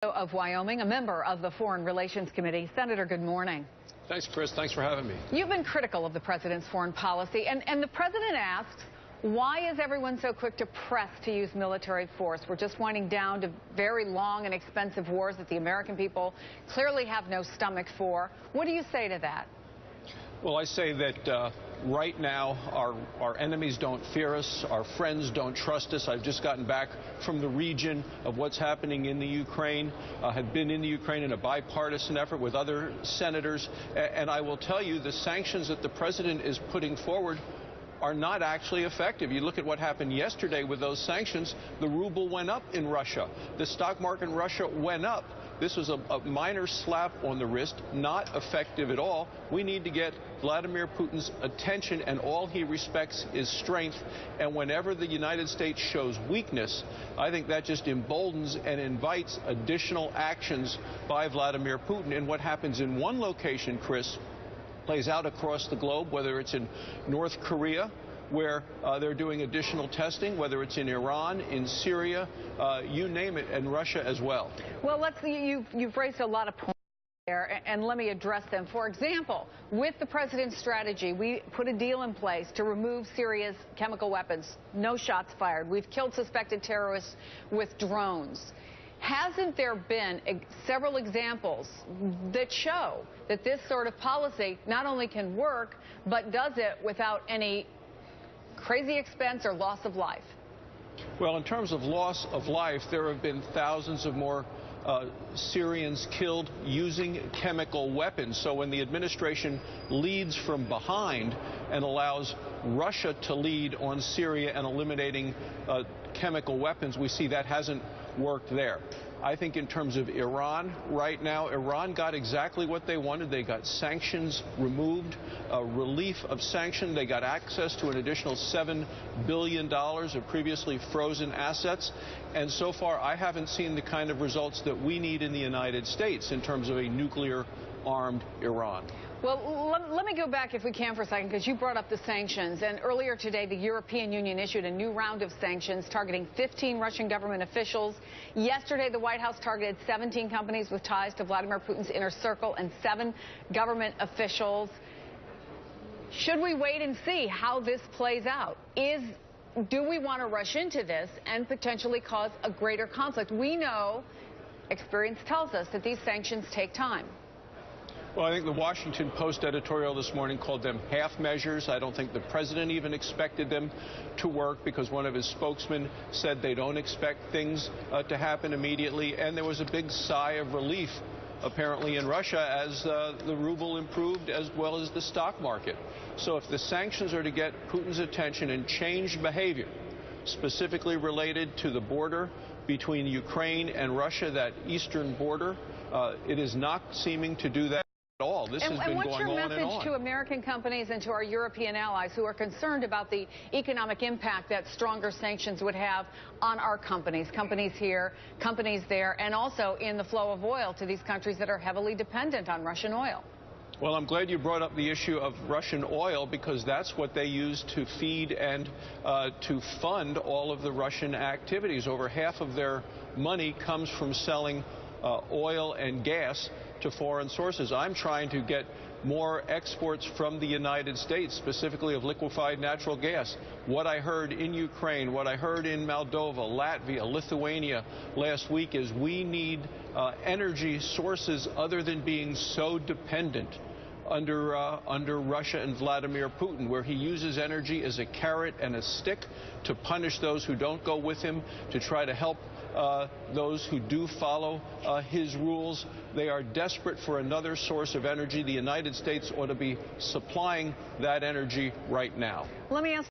Of Wyoming, a member of the Foreign Relations Committee. Senator, good morning. Thanks, Chris. Thanks for having me. You've been critical of the president's foreign policy, and the president asks, why is everyone so quick to press to use military force? We're just winding down to very long and expensive wars that the American people clearly have no stomach for. What do you say to that? Well, I say that right now our enemies don't fear us, our friends don't trust us. I've just gotten back from the region of what's happening in the Ukraine. I have been in the Ukraine in a bipartisan effort with other senators, and I will tell you the sanctions that the president is putting forward are not actually effective. You look at what happened yesterday with those sanctions, the ruble went up in Russia. The stock market in Russia went up. This was a minor slap on the wrist, not effective at all. We need to get Vladimir Putin's attention, and all he respects is strength. And whenever the United States shows weakness, I think that just emboldens and invites additional actions by Vladimir Putin. And what happens in one location, Chris, plays out across the globe, whether it's in North Korea, where they're doing additional testing, whether it's in Iran, in Syria, you name it, and Russia as well. Well, you've raised a lot of points there, and let me address them. For example, with the president's strategy, we put a deal in place to remove Syria's chemical weapons. No shots fired. We've killed suspected terrorists with drones. Hasn't there been several examples that show that this sort of policy not only can work, but does it without any crazy expense or loss of life? Well, in terms of loss of life, there have been thousands of more Syrians killed using chemical weapons. So when the administration leads from behind and allows Russia to lead on Syria and eliminating chemical weapons, we see that hasn't worked there. I think in terms of Iran, right now, Iran got exactly what they wanted. They got sanctions removed, relief of sanction. They got access to an additional $7 billion of previously frozen assets. And so far, I haven't seen the kind of results that we need in the United States in terms of a nuclear-armed Iran. Well, let me go back, if we can, for a second, because you brought up the sanctions. And earlier today, the European Union issued a new round of sanctions targeting 15 Russian government officials. Yesterday, the White House targeted 17 companies with ties to Vladimir Putin's inner circle and 7 government officials. Should we wait and see how this plays out? Do we want to rush into this and potentially cause a greater conflict? We know, experience tells us, that these sanctions take time. Well, I think the Washington Post editorial this morning called them half measures. I don't think the president even expected them to work, because one of his spokesmen said they don't expect things to happen immediately. And there was a big sigh of relief, apparently, in Russia as the ruble improved, as well as the stock market. So if the sanctions are to get Putin's attention and change behavior, specifically related to the border between Ukraine and Russia, that eastern border, it is not seeming to do that. This has been going on and on. What's your message to American companies and to our European allies who are concerned about the economic impact that stronger sanctions would have on our companies here, companies there, and also in the flow of oil to these countries that are heavily dependent on Russian oil? Well, I'm glad you brought up the issue of Russian oil, because that's what they use to feed and to fund all of the Russian activities. Over half of their money comes from selling oil and gas to foreign sources. I'm trying to get more exports from the United States, specifically of liquefied natural gas. What I heard in Ukraine, what I heard in Moldova, Latvia, Lithuania last week is we need energy sources other than being so dependent under Russia and Vladimir Putin, where he uses energy as a carrot and a stick to punish those who don't go with him, to try to help those who do follow his rules. They are desperate for another source of energy. The United States ought to be supplying that energy right now. Let me ask